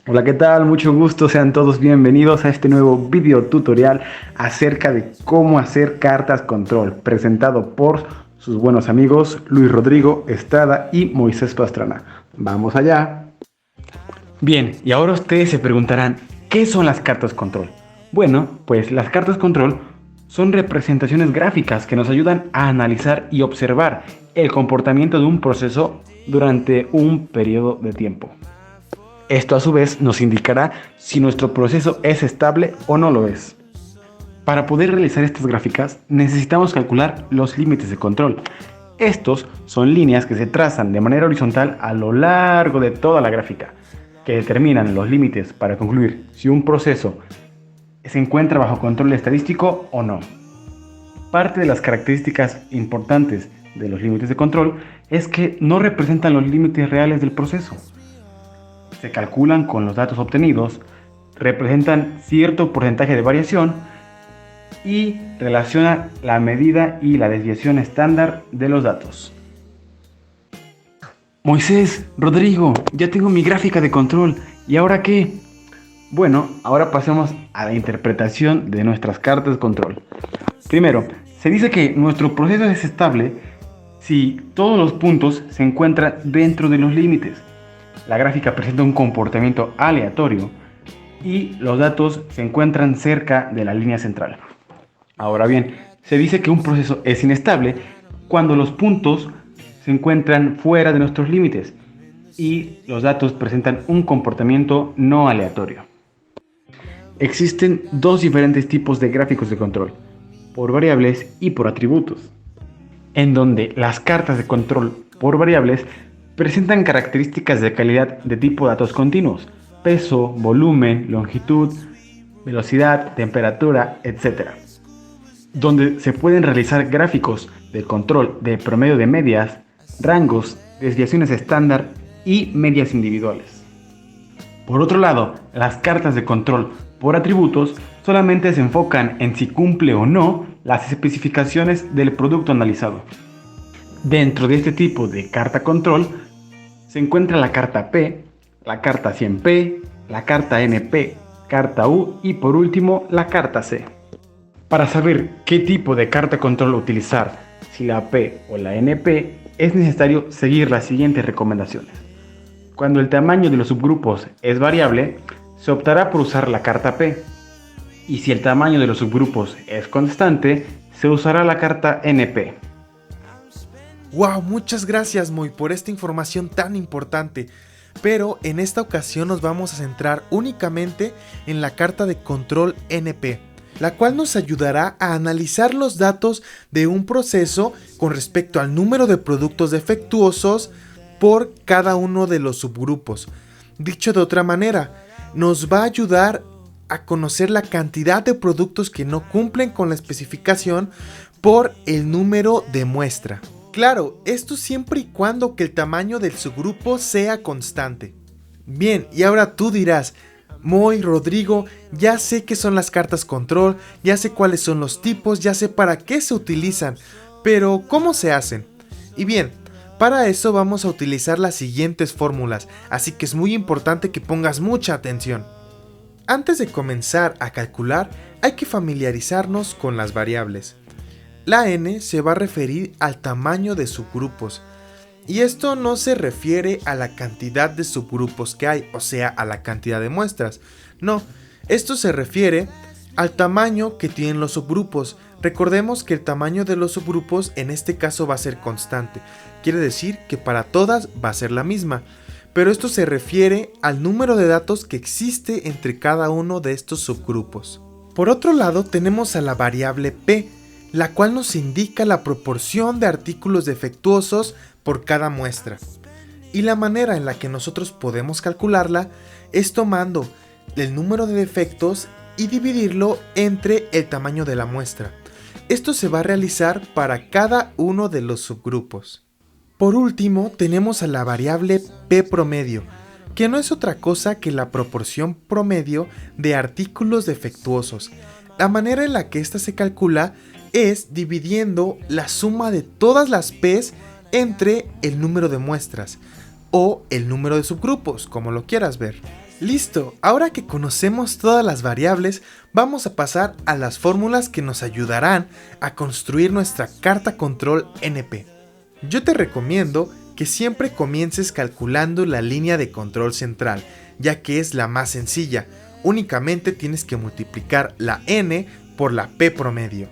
Hola, ¿qué tal? Mucho gusto, sean todos bienvenidos a este nuevo video tutorial acerca de cómo hacer cartas control, presentado por sus buenos amigos Luis Rodrigo Estrada y Moisés Pastrana. ¡Vamos allá! Bien, y ahora ustedes se preguntarán, ¿qué son las cartas control? Bueno, pues las cartas control son representaciones gráficas que nos ayudan a analizar y observar el comportamiento de un proceso durante un periodo de tiempo. Esto a su vez nos indicará si nuestro proceso es estable o no lo es. Para poder realizar estas gráficas necesitamos calcular los límites de control. Estos son líneas que se trazan de manera horizontal a lo largo de toda la gráfica, que determinan los límites para concluir si un proceso se encuentra bajo control estadístico o no. Parte de las características importantes de los límites de control es que no representan los límites reales del proceso. Se calculan con los datos obtenidos, representan cierto porcentaje de variación y relaciona la medida y la desviación estándar de los datos. Moisés, Rodrigo, ya tengo mi gráfica de control. ¿Y ahora qué? Bueno, ahora pasemos a la interpretación de nuestras cartas de control. Primero, se dice que nuestro proceso es estable si todos los puntos se encuentran dentro de los límites. La gráfica presenta un comportamiento aleatorio y los datos se encuentran cerca de la línea central. Ahora bien, se dice que un proceso es inestable cuando los puntos se encuentran fuera de nuestros límites y los datos presentan un comportamiento no aleatorio. Existen dos diferentes tipos de gráficos de control, por variables y por atributos, en donde las cartas de control por variables presentan características de calidad de tipo datos continuos, peso, volumen, longitud, velocidad, temperatura, etc. Donde se pueden realizar gráficos de control de promedio de medias, rangos, desviaciones estándar y medias individuales. Por otro lado, las cartas de control por atributos solamente se enfocan en si cumple o no las especificaciones del producto analizado. Dentro de este tipo de carta control se encuentra la carta P, la carta 100P, la carta NP, carta U y por último la carta C. Para saber qué tipo de carta control utilizar, si la P o la NP, es necesario seguir las siguientes recomendaciones. Cuando el tamaño de los subgrupos es variable, se optará por usar la carta P. Y si el tamaño de los subgrupos es constante, se usará la carta NP. ¡Wow! Muchas gracias, Moy, por esta información tan importante. Pero en esta ocasión nos vamos a centrar únicamente en la carta de control NP, la cual nos ayudará a analizar los datos de un proceso con respecto al número de productos defectuosos por cada uno de los subgrupos. Dicho de otra manera, nos va a ayudar a conocer la cantidad de productos que no cumplen con la especificación por el número de muestra. Claro, esto siempre y cuando que el tamaño del subgrupo sea constante. Bien, y ahora tú dirás, Moy, Rodrigo, ya sé qué son las cartas control, ya sé cuáles son los tipos, ya sé para qué se utilizan, pero ¿cómo se hacen? Y bien, para eso vamos a utilizar las siguientes fórmulas, así que es muy importante que pongas mucha atención. Antes de comenzar a calcular, hay que familiarizarnos con las variables. La n se va a referir al tamaño de subgrupos, y esto no se refiere a la cantidad de subgrupos que hay, o sea, a la cantidad de muestras. No, esto se refiere al tamaño que tienen los subgrupos. Recordemos que el tamaño de los subgrupos en este caso va a ser constante, quiere decir que para todas va a ser la misma, pero esto se refiere al número de datos que existe entre cada uno de estos subgrupos. Por otro lado tenemos a la variable p, la cual nos indica la proporción de artículos defectuosos por cada muestra. Y la manera en la que nosotros podemos calcularla es tomando el número de defectos y dividirlo entre el tamaño de la muestra. Esto se va a realizar para cada uno de los subgrupos. Por último, tenemos a la variable p promedio, que no es otra cosa que la proporción promedio de artículos defectuosos. La manera en la que esta se calcula es dividiendo la suma de todas las p's entre el número de muestras o el número de subgrupos, como lo quieras ver. Listo, ahora que conocemos todas las variables, vamos a pasar a las fórmulas que nos ayudarán a construir nuestra carta control NP. Yo te recomiendo que siempre comiences calculando la línea de control central, ya que es la más sencilla. Únicamente tienes que multiplicar la n por la p promedio.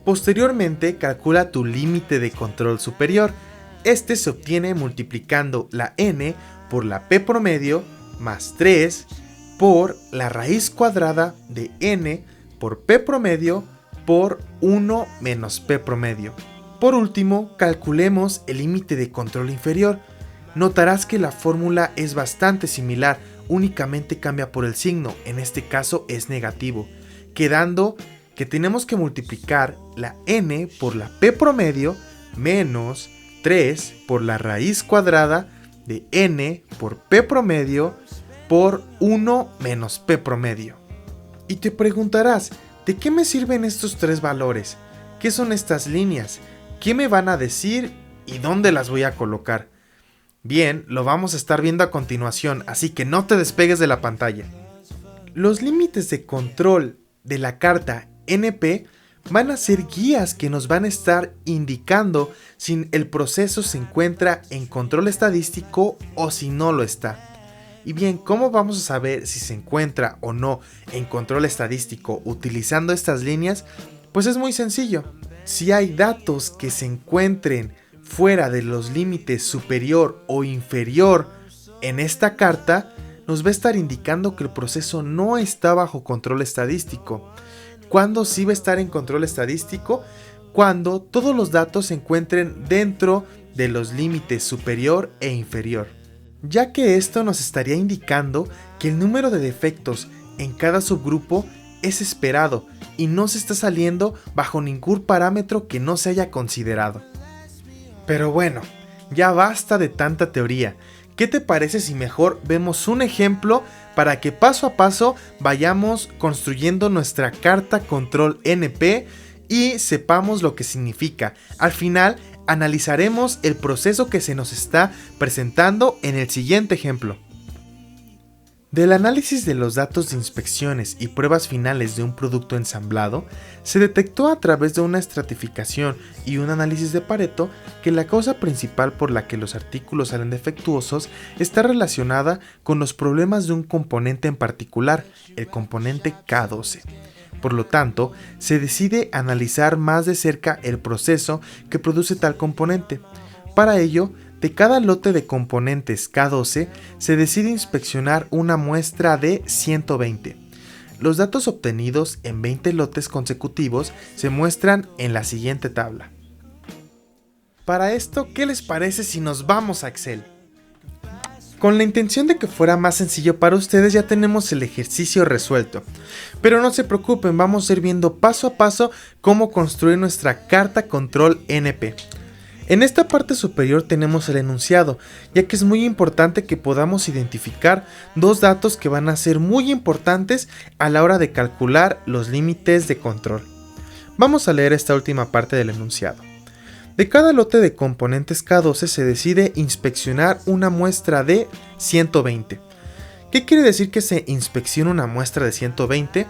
Posteriormente, calcula tu límite de control superior. Este se obtiene multiplicando la n por la p promedio más 3 por la raíz cuadrada de n por p promedio por 1 menos p promedio. Por último, calculemos el límite de control inferior. Notarás que la fórmula es bastante similar, únicamente cambia por el signo, en este caso es negativo, quedando que tenemos que multiplicar la n por la p promedio menos 3 por la raíz cuadrada de n por p promedio por 1 menos p promedio. Y te preguntarás, ¿de qué me sirven estos tres valores? ¿Qué son estas líneas? ¿Qué me van a decir y dónde las voy a colocar? Bien, lo vamos a estar viendo a continuación, así que no te despegues de la pantalla. Los límites de control de la carta NP van a ser guías que nos van a estar indicando si el proceso se encuentra en control estadístico o si no lo está. Y bien, ¿cómo vamos a saber si se encuentra o no en control estadístico utilizando estas líneas? Pues es muy sencillo. Si hay datos que se encuentren fuera de los límites superior o inferior en esta carta, nos va a estar indicando que el proceso no está bajo control estadístico. ¿Cuándo sí va a estar en control estadístico? Cuando todos los datos se encuentren dentro de los límites superior e inferior, ya que esto nos estaría indicando que el número de defectos en cada subgrupo es esperado y no se está saliendo bajo ningún parámetro que no se haya considerado. Pero bueno, ya basta de tanta teoría. ¿Qué te parece si mejor vemos un ejemplo para que paso a paso vayamos construyendo nuestra carta control NP y sepamos lo que significa? Al final analizaremos el proceso que se nos está presentando en el siguiente ejemplo. Del análisis de los datos de inspecciones y pruebas finales de un producto ensamblado, se detectó a través de una estratificación y un análisis de Pareto que la causa principal por la que los artículos salen defectuosos está relacionada con los problemas de un componente en particular, el componente K12. Por lo tanto, se decide analizar más de cerca el proceso que produce tal componente. Para ello, de cada lote de componentes K12 se decide inspeccionar una muestra de 120. Los datos obtenidos en 20 lotes consecutivos se muestran en la siguiente tabla. Para esto, ¿qué les parece si nos vamos a Excel? Con la intención de que fuera más sencillo para ustedes, ya tenemos el ejercicio resuelto. Pero no se preocupen, vamos a ir viendo paso a paso cómo construir nuestra carta control NP. En esta parte superior tenemos el enunciado, ya que es muy importante que podamos identificar dos datos que van a ser muy importantes a la hora de calcular los límites de control. Vamos a leer esta última parte del enunciado. De cada lote de componentes K12 se decide inspeccionar una muestra de 120. ¿Qué quiere decir que se inspecciona una muestra de 120?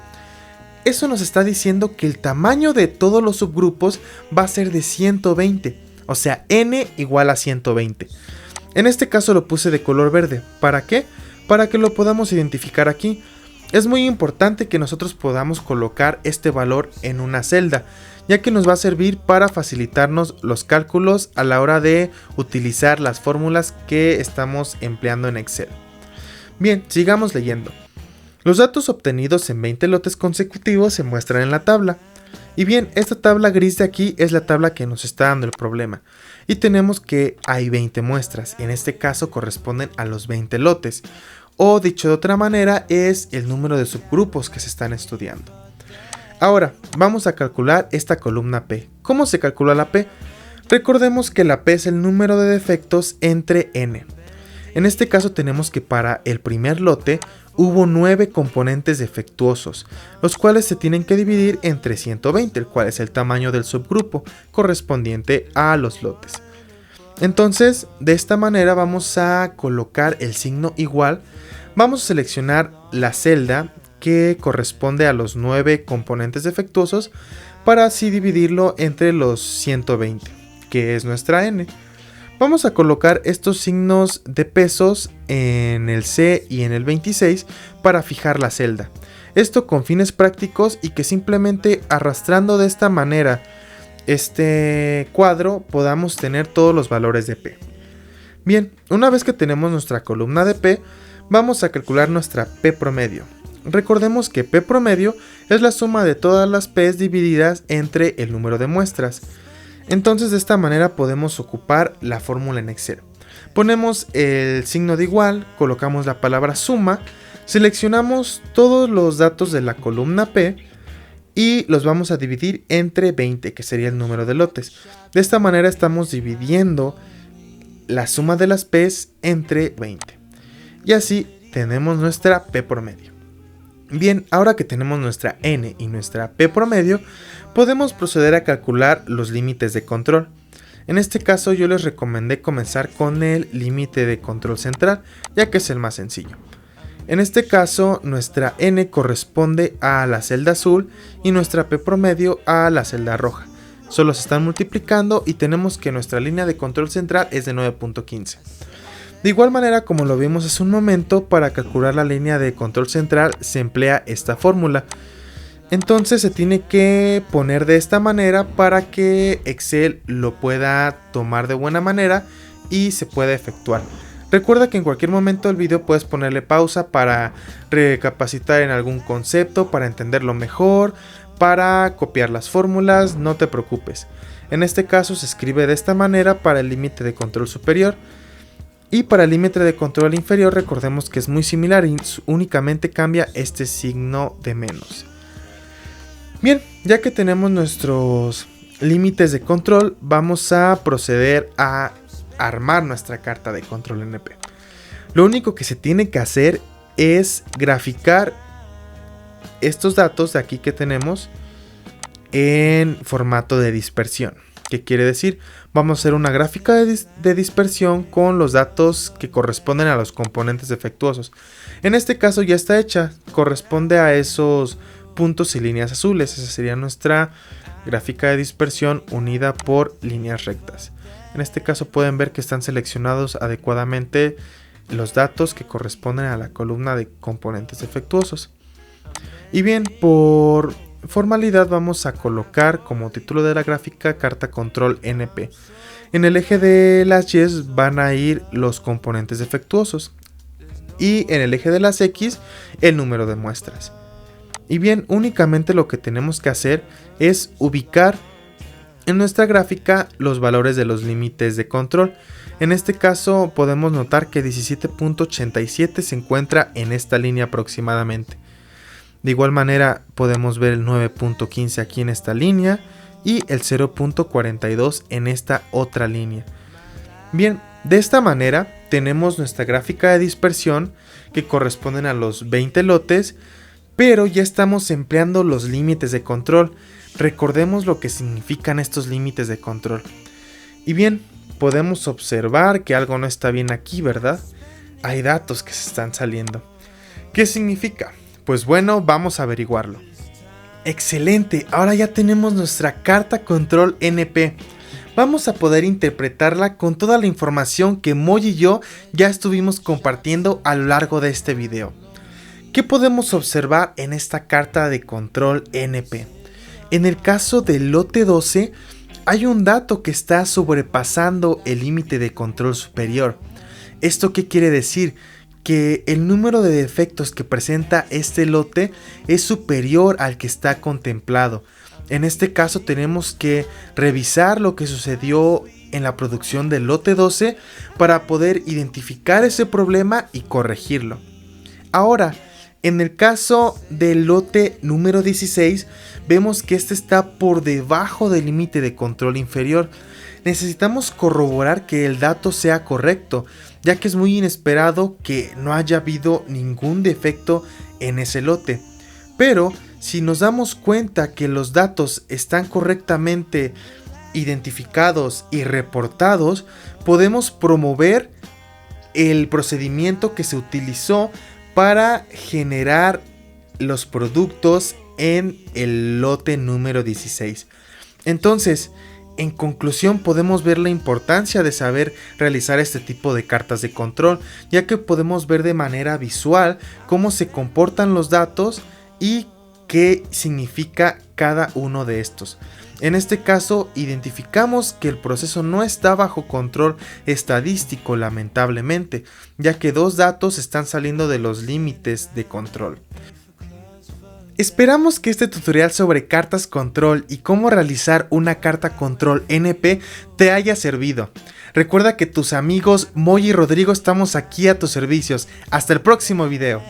Eso nos está diciendo que el tamaño de todos los subgrupos va a ser de 120. O sea, n igual a 120. En este caso lo puse de color verde. ¿Para qué? Para que lo podamos identificar aquí. Es muy importante que nosotros podamos colocar este valor en una celda, ya que nos va a servir para facilitarnos los cálculos a la hora de utilizar las fórmulas que estamos empleando en Excel. Bien, sigamos leyendo. Los datos obtenidos en 20 lotes consecutivos se muestran en la tabla. Y bien, esta tabla gris de aquí es la tabla que nos está dando el problema. Y tenemos que hay 20 muestras, en este caso corresponden a los 20 lotes. O dicho de otra manera, es el número de subgrupos que se están estudiando. Ahora, vamos a calcular esta columna P. ¿Cómo se calcula la P? Recordemos que la P es el número de defectos entre n. En este caso tenemos que para el primer lote hubo 9 componentes defectuosos, los cuales se tienen que dividir entre 120, el cual es el tamaño del subgrupo correspondiente a los lotes. Entonces, de esta manera vamos a colocar el signo igual, Vamos a seleccionar la celda que corresponde a los 9 componentes defectuosos para así dividirlo entre los 120, que es nuestra n. Vamos a colocar estos signos de pesos en el C y en el 26 para fijar la celda. Esto con fines prácticos y que simplemente arrastrando de esta manera este cuadro podamos tener todos los valores de P. Bien, una vez que tenemos nuestra columna de P, vamos a calcular nuestra P promedio. Recordemos que P promedio es la suma de todas las P's divididas entre el número de muestras. Entonces de esta manera podemos ocupar la fórmula en Excel. Ponemos el signo de igual, colocamos la palabra suma, seleccionamos todos los datos de la columna P y los vamos a dividir entre 20, que sería el número de lotes. De esta manera estamos dividiendo la suma de las P's entre 20. Y así tenemos nuestra P promedio. Bien, ahora que tenemos nuestra N y nuestra P promedio, podemos proceder a calcular los límites de control. En este caso yo les recomendé comenzar con el límite de control central, ya que es el más sencillo. En este caso nuestra N corresponde a la celda azul y nuestra P promedio a la celda roja. Solo se están multiplicando y tenemos que nuestra línea de control central es de 9.15. De igual manera, como lo vimos hace un momento, para calcular la línea de control central se emplea esta fórmula. Entonces se tiene que poner de esta manera para que Excel lo pueda tomar de buena manera y se pueda efectuar. Recuerda que en cualquier momento del video puedes ponerle pausa para recapacitar en algún concepto, para entenderlo mejor, para copiar las fórmulas, no te preocupes. En este caso se escribe de esta manera para el límite de control superior. Y para el límite de control inferior recordemos que es muy similar y únicamente cambia este signo de menos. Bien, ya que tenemos nuestros límites de control, vamos a proceder a armar nuestra carta de control NP. Lo único que se tiene que hacer es graficar estos datos de aquí que tenemos en formato de dispersión. ¿Qué quiere decir? Vamos a hacer una gráfica de dispersión con los datos que corresponden a los componentes defectuosos. En este caso ya está hecha, corresponde a esos puntos y líneas azules. Esa sería nuestra gráfica de dispersión unida por líneas rectas. En este caso pueden ver que están seleccionados adecuadamente los datos que corresponden a la columna de componentes defectuosos. Y bien, por formalidad vamos a colocar como título de la gráfica carta control NP. En el eje de las Y van a ir los componentes defectuosos y en el eje de las X el número de muestras. Y bien, únicamente lo que tenemos que hacer es ubicar en nuestra gráfica los valores de los límites de control. En este caso podemos notar que 17.87 se encuentra en esta línea aproximadamente. De igual manera podemos ver el 9.15 aquí en esta línea y el 0.42 en esta otra línea. Bien, de esta manera tenemos nuestra gráfica de dispersión que corresponden a los 20 lotes, pero ya estamos empleando los límites de control. Recordemos lo que significan estos límites de control. Y bien, podemos observar que algo no está bien aquí, ¿verdad? Hay datos que se están saliendo. ¿Qué significa? Pues bueno, vamos a averiguarlo. Excelente, ahora ya tenemos nuestra carta control NP. Vamos a poder interpretarla con toda la información que Moy y yo ya estuvimos compartiendo a lo largo de este video. ¿Qué podemos observar en esta carta de control NP? En el caso del lote 12, hay un dato que está sobrepasando el límite de control superior. ¿Esto qué quiere decir? Que el número de defectos que presenta este lote es superior al que está contemplado. En este caso tenemos que revisar lo que sucedió en la producción del lote 12 para poder identificar ese problema y corregirlo. Ahora, en el caso del lote número 16, vemos que este está por debajo del límite de control inferior. Necesitamos corroborar que el dato sea correcto, ya que es muy inesperado que no haya habido ningún defecto en ese lote. Pero si nos damos cuenta que los datos están correctamente identificados y reportados, podemos promover el procedimiento que se utilizó para generar los productos en el lote número 16. Entonces, en conclusión, podemos ver la importancia de saber realizar este tipo de cartas de control, ya que podemos ver de manera visual cómo se comportan los datos y qué significa cada uno de estos. En este caso, identificamos que el proceso no está bajo control estadístico, lamentablemente, ya que 2 datos están saliendo de los límites de control. Esperamos que este tutorial sobre cartas control y cómo realizar una carta control NP te haya servido. Recuerda que tus amigos Moy y Rodrigo estamos aquí a tus servicios. Hasta el próximo video.